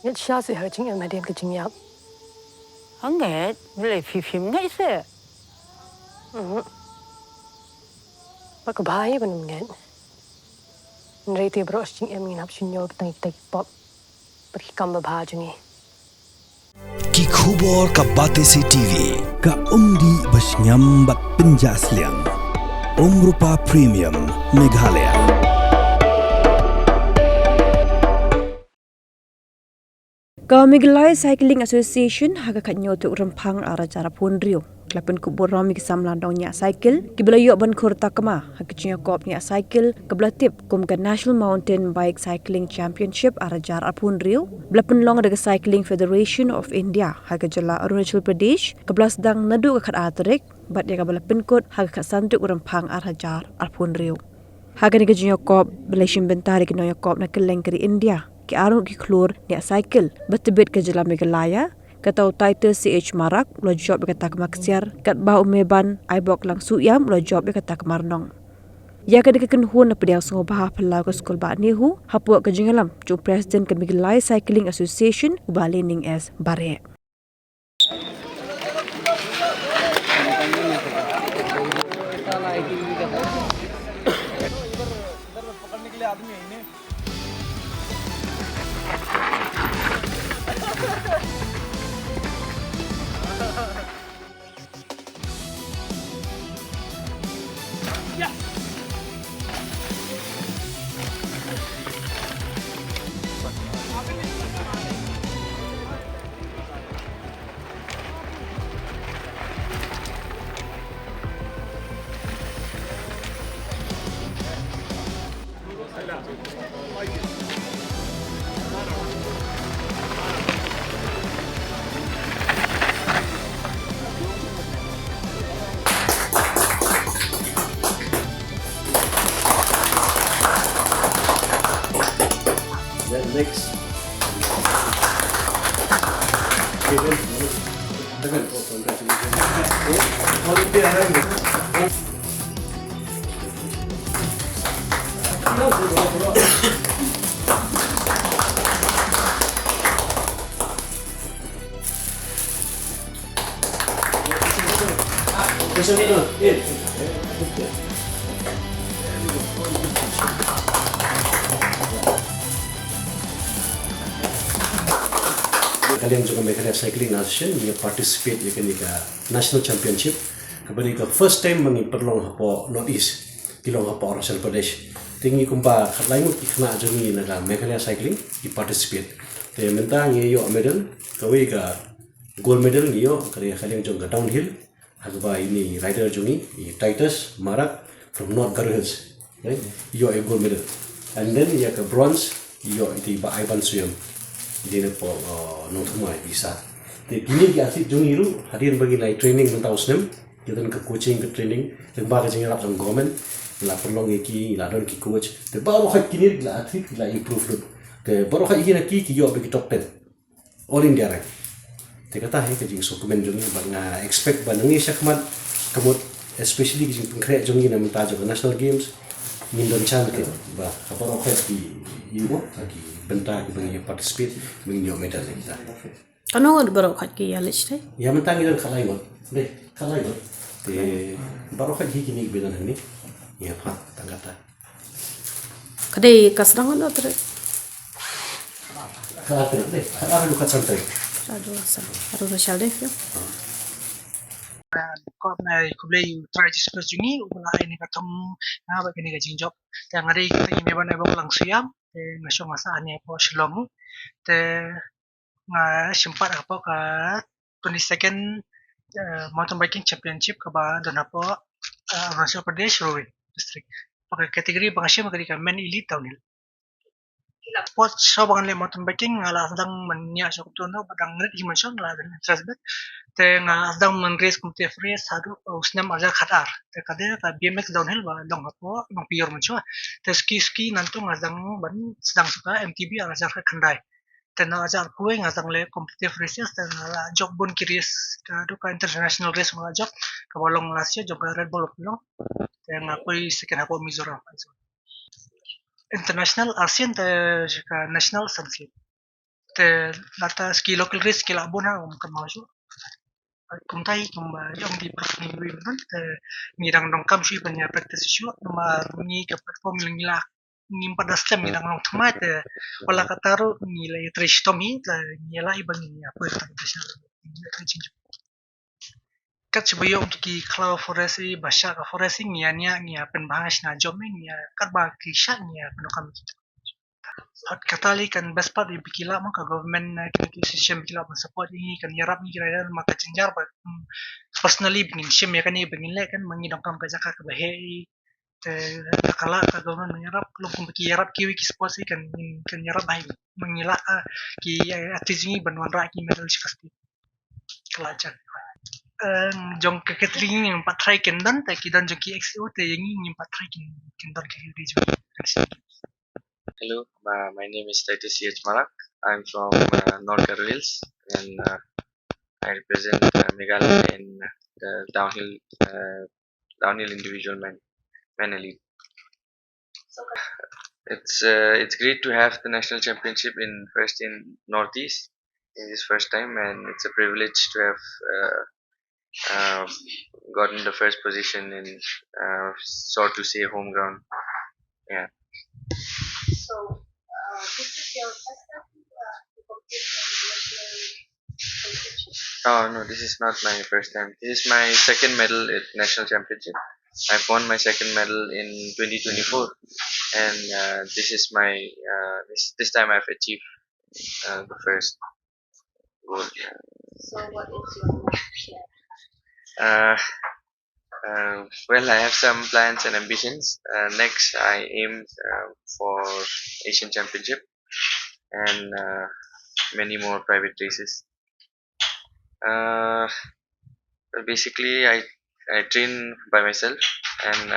Yet Shasi hurting and Madame catching up. Hangit, boleh fifim ngay se. Pagkabahay ba naman yan? Nriti bro sing eminap sinyo kitang pop. Perkikam babahajungi. Ki khubor ka bate si TV ka umdi bas nyambat penjasliang. Rupa Premium Meghalaya. Megalaya Cycling Association haga kanyo tu rempang ara cara pondrio. Klapen kubur rami kisam landong nya cycle, kibla yok ban kur Takma, haga cinya kop nya cycle, kibla tip kum ke National Mountain Bike Cycling Championship ara jar pondrio, bla penlong daga Cycling Federation of India, haga jala Arunachal Pradesh, kibla sedang nadu ke kat atrik, bat dia kabla penkot haga kat santuk rempang ara jar pondrio. Haga ni ke cinya kop, belation bentari ke noya kop na keleng keri India. Ki arung ki klur ni cycle betebet ke jela Megalaya kata Taitus CH Marak lo job ke Takma Ksiar kat ba Meban Ibok lang suyam lo job ke Takma Marnong ya ke deken hun na pediang sungo bah pelau ke skol ba nehu hapu ke jengalam ju president ke Megalaya Cycling Association ubalining as bare Next. Kalian juga Meghalaya Cycling Association dia participate ya kan national championship kepada itu first time mengi perlong hapo North East kilong hapo Arunachal Pradesh tinggi kumpa lain kena jungi naga Meghalaya Cycling di participate te mentang yo medal kawai ka gold medal yo kalian juga downhill agba ini rider jungi Taitus Marak from North Garhils right yo a gold medal and then ya ke bronze yo itu ba Ivan Suyam dia po nong thuma bisa te kini ki asik jung iru hadian bagi lai training mentau snem kita ke coaching ke training te ba ka jinga lapang government la perlong ki la don ki coach te ba ro khat kini la athlete la improve lut te ba ro khat ikina ki yo be ki top 10 all india right te kata he ke jing dokumen jung ba nga expect ba ngi sakmat kamut especially ki jing pengkre jung ina menta jo national games mindon chan ke ba apa ro khat ki iwo ki bentar bagi participate bagi yo medal kita. Kano ngod baro khat ki yalich dai. Ya mentang idan khalai gon. Deh, khalai gon. Te baro khat hi kini bedan ni. Ya ha tangata. Kadai kasrang no tre. Khalai deh. Khalai lu khat santai. Aduh shal deh yo. Kop na kublay Taitus plus jungi ubala ini katam na ba kini gajing job te ngari kita ini Meban Ibok lang suyam te ngasyo ngasa ane po Shillong te nga simpat apo ka 22nd mountain biking championship ka ba don apo Arunachal Pradesh Rowe district pakai kategori bangasya magari ka men elite downhill pot so bangan le mountain biking ngala sedang menya so kutono badang ngrit himan so ngala dan trasbet te nga sedang men race kumte free sadu usnam aja khatar te kade ka BMX downhill ba dong apo nong pior mun so te ski nanto nga sedang ban sedang suka MTB aja ka khandai te na aja kuwe nga sedang le competitive races te ngala jog bon kiris ka do ka international race ngala jog ka bolong lasya jog Red Bull long te nga koi second apo Mizoram international ASEAN te national sanksi te lata ski local race ski labona kan masuk kum tai kum yong di prof ni wi ben te ni dang dong kam shui banya practice shu nomor ni ke perform lingla ni pada stem ni dang long thma te wala kataru ni le trishtomi te ni la ibang ni apa ta dasha kat sebayo untuk ki cloud forest basha ka forest ni pen bahas na jom ni kat ba ki sha ni penokam hot katali kan best part di bikila maka government kan ki system bikila ban support ni kan yarap ni kira maka cenjar ba personally bingin shim ya kan ni bingin le kan mangi dong kam ka jaka ka bahe te kala ka government menyarap lu kum ki yarap ki wiki support kan yarap bai mangila ki atizini banwan ra ki medal pasti kelajak jong ke catering yang patrai kendan te ki dan jong ki XO te yang ni patrai kendan ke region. Hello, my name is Taitus Malak. I'm from North Wales and I represent Meghalaya in the downhill individual men elite. It's great to have the national championship in Northeast in this first time, and it's a privilege to have gotten the first position in so to say home ground. Yeah. So, this is your first time to compete on national competition? Oh no, this is not my first time. This is my second medal at national championship. I've won my second medal in 2024, and this is my this time I've achieved the first goal. So, what is your next plan? Well, I have some plans and ambitions. Next, I aim for Asian Championship and many more private races. Basically, I train by myself, and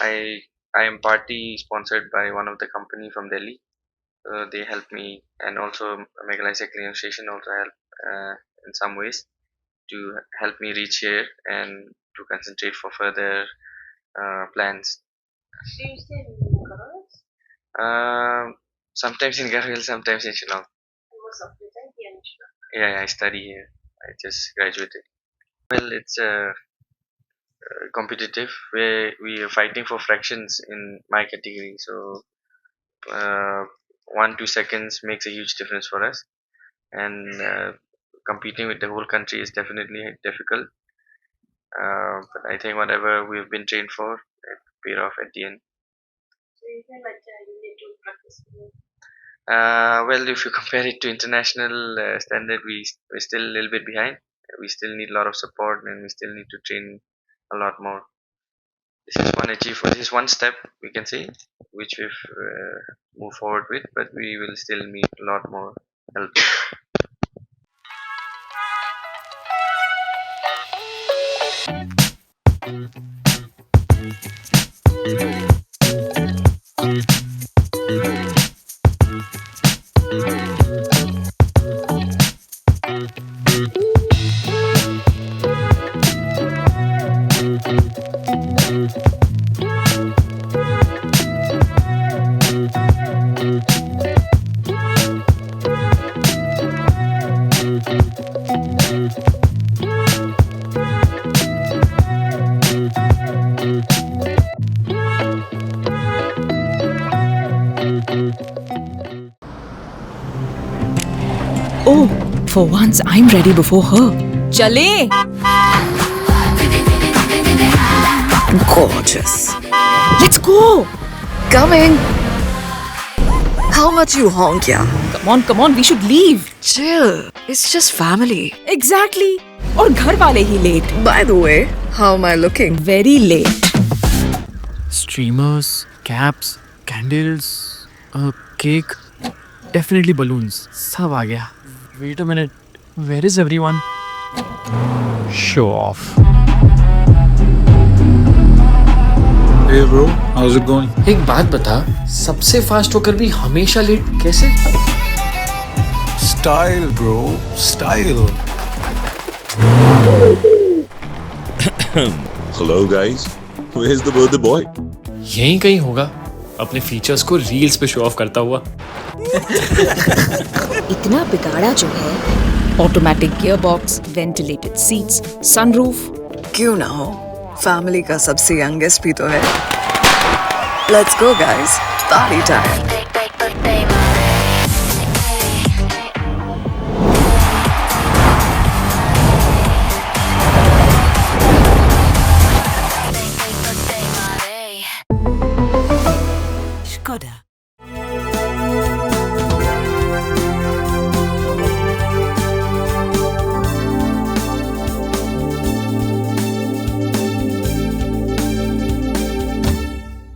I am partly sponsored by one of the company from Delhi. They help me, and also Meghalaya Cycling Association also help in some ways to help me reach here and to concentrate for further plans. So, you stay in Girls? Sometimes in Garhwal, sometimes in Shillong. Most of the time here in Shillong. Yeah, I study here. I just graduated. Well, it's competitive. We are fighting for fractions in my category, so 1-2 seconds makes a huge difference for us, and competing with the whole country is definitely difficult. But I think whatever we've been trained for, it paid off at the end. So you feel like you need to practice more? Well, if you compare it to international standard, we're still a little bit behind. We still need a lot of support, and we still need to train a lot more. This is one achievement. This is one step we can say, which we've moved forward with, but we will still need a lot more help. Oh, for once I'm ready before her. Chale! Gorgeous. Let's go! Coming. How much you honk, yeah? Come on, we should leave. Chill. It's just family. Exactly. और घर वाले ही late. By the way, how am I looking? Very late. Streamers, caps, candles, a cake, definitely balloons. सब आ गया. Wait a minute. Where is everyone? Show off. Hey bro, how's it going? एक बात बता, सबसे fast होकर भी हमेशा late कैसे? Style bro, style. Hello guys, where's the birthday boy? यहीं कहीं होगा, अपने फीचर्स को रील्स पे शो ऑफ करता हुआ. इतना बिगाड़ा जो है, automatic gear box, ventilated seats, sunroof. क्यों ना हो, फैमिली का सबसे यंगेस्ट भी तो है। Let's go guys, party time.